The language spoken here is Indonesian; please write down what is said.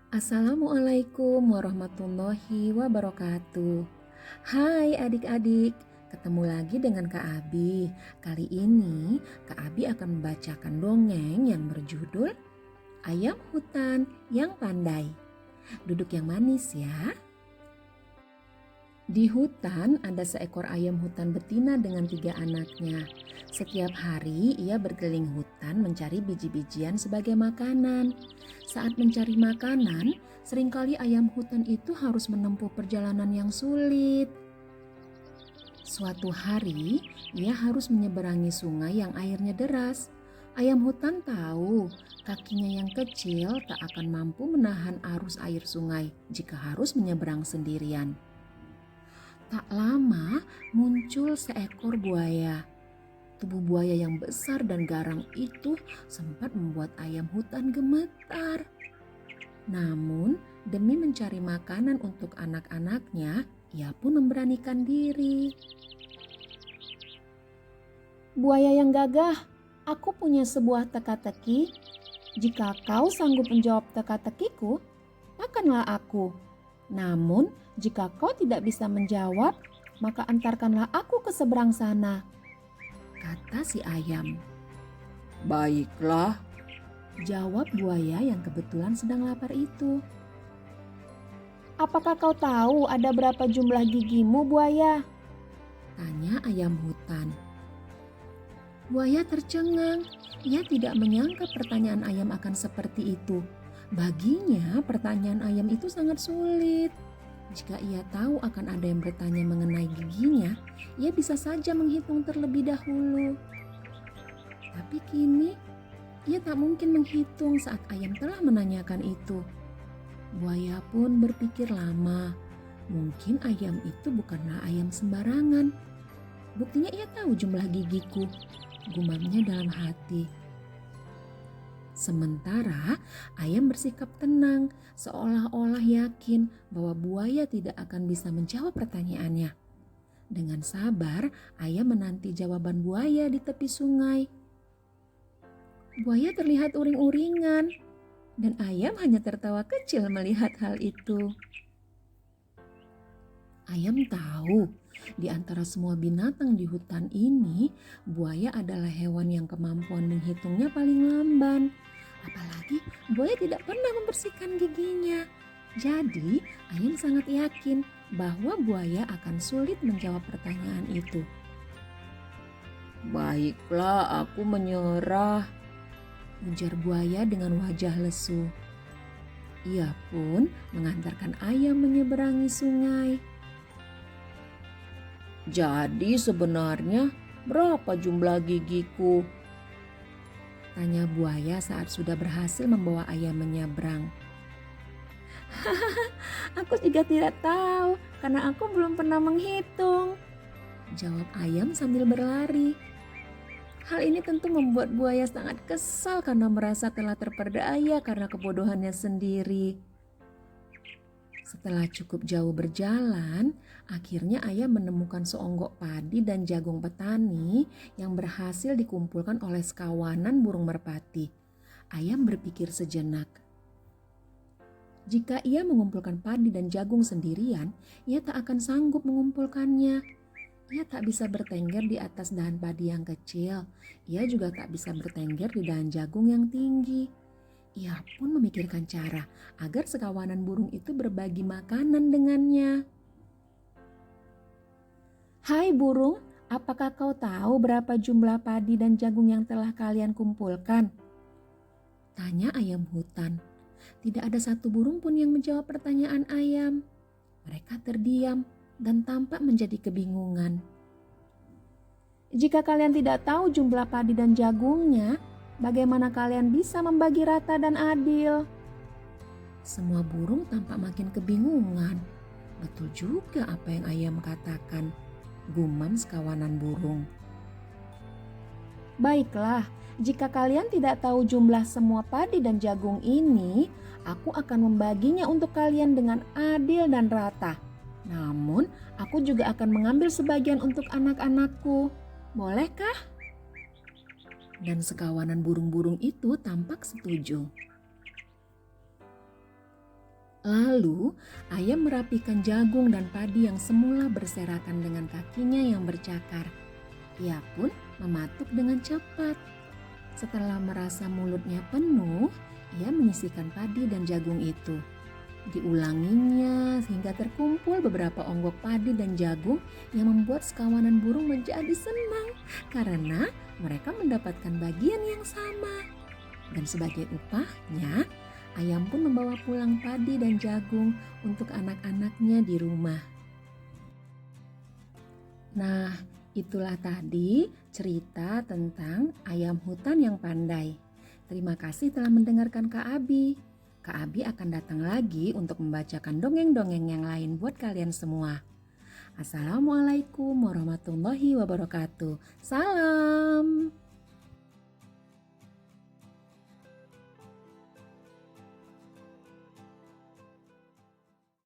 Assalamualaikum warahmatullahi wabarakatuh. Hai adik-adik, ketemu lagi dengan Kak Abi. Kali ini Kak Abi akan membacakan dongeng yang berjudul Ayam Hutan yang Pandai. Duduk yang manis ya. Di hutan ada seekor ayam hutan betina dengan 3 anaknya. Setiap hari ia berkeliling hutan mencari biji-bijian sebagai makanan. Saat mencari makanan, seringkali ayam hutan itu harus menempuh perjalanan yang sulit. Suatu hari, ia harus menyeberangi sungai yang airnya deras. Ayam hutan tahu kakinya yang kecil tak akan mampu menahan arus air sungai jika harus menyeberang sendirian. Tak lama muncul seekor buaya. Tubuh buaya yang besar dan garang itu sempat membuat ayam hutan gemetar. Namun demi mencari makanan untuk anak-anaknya, ia pun memberanikan diri. Buaya yang gagah, aku punya sebuah teka-teki. Jika kau sanggup menjawab teka-tekiku, makanlah aku. Namun, jika kau tidak bisa menjawab, maka antarkanlah aku ke seberang sana, kata si ayam. Baiklah, Jawab buaya yang kebetulan sedang lapar itu. Apakah kau tahu ada berapa jumlah gigimu, buaya? Tanya ayam hutan. Buaya tercengang. Ia tidak menyangka pertanyaan ayam akan seperti itu. Baginya pertanyaan ayam itu sangat sulit. Jika ia tahu akan ada yang bertanya mengenai giginya, ia bisa saja menghitung terlebih dahulu. Tapi kini ia tak mungkin menghitung saat ayam telah menanyakan itu. Buaya pun berpikir lama. Mungkin ayam itu bukanlah ayam sembarangan. Buktinya ia tahu jumlah gigiku, gumamnya dalam hati. Sementara ayam bersikap tenang, seolah-olah yakin bahwa buaya tidak akan bisa menjawab pertanyaannya. Dengan sabar, ayam menanti jawaban buaya di tepi sungai. Buaya terlihat uring-uringan, dan ayam hanya tertawa kecil melihat hal itu. Ayam tahu, di antara semua binatang di hutan ini, buaya adalah hewan yang kemampuan menghitungnya paling lamban. Apalagi buaya tidak pernah membersihkan giginya. Jadi, ayam sangat yakin bahwa buaya akan sulit menjawab pertanyaan itu. baiklah aku menyerah. Ujar buaya dengan wajah lesu. Ia pun mengantarkan ayam menyeberangi sungai. Jadi sebenarnya berapa jumlah gigiku? Tanya buaya saat sudah berhasil membawa ayam menyeberang. Aku juga tidak tahu karena aku belum pernah menghitung, jawab ayam sambil berlari. Hal ini tentu membuat buaya sangat kesal karena merasa telah terperdaya karena kebodohannya sendiri. Setelah cukup jauh berjalan, akhirnya ayam menemukan seonggok padi dan jagung petani yang berhasil dikumpulkan oleh sekawanan burung merpati. Ayam berpikir sejenak. Jika ia mengumpulkan padi dan jagung sendirian, ia tak akan sanggup mengumpulkannya. Ia tak bisa bertengger di atas dahan padi yang kecil. Ia juga tak bisa bertengger di dahan jagung yang tinggi. Ia pun memikirkan cara agar sekawanan burung itu berbagi makanan dengannya. Hai burung, apakah kau tahu berapa jumlah padi dan jagung yang telah kalian kumpulkan? Tanya ayam hutan. Tidak ada satu burung pun yang menjawab pertanyaan ayam. Mereka terdiam dan tampak menjadi kebingungan. Jika kalian tidak tahu jumlah padi dan jagungnya, bagaimana kalian bisa membagi rata dan adil? Semua burung tampak makin kebingungan. Betul juga apa yang ayam katakan, gumam sekawanan burung. Baiklah, jika kalian tidak tahu jumlah semua padi dan jagung ini, aku akan membaginya untuk kalian dengan adil dan rata. Namun, aku juga akan mengambil sebagian untuk anak-anakku. Bolehkah? Dan sekawanan burung-burung itu tampak setuju. Lalu ayam merapikan jagung dan padi yang semula berserakan dengan kakinya yang bercakar. Ia pun mematuk dengan cepat. Setelah merasa mulutnya penuh, ia menyisihkan padi dan jagung itu. Diulanginya hingga terkumpul beberapa onggok padi dan jagung yang membuat sekawanan burung menjadi senang karena mereka mendapatkan bagian yang sama. Dan sebagai upahnya, ayam pun membawa pulang padi dan jagung untuk anak-anaknya di rumah. Nah, itulah tadi cerita tentang ayam hutan yang pandai. Terima kasih telah mendengarkan Kak Abi. Kak Abi akan datang lagi untuk membacakan dongeng-dongeng yang lain buat kalian semua. Assalamualaikum warahmatullahi wabarakatuh. Salam.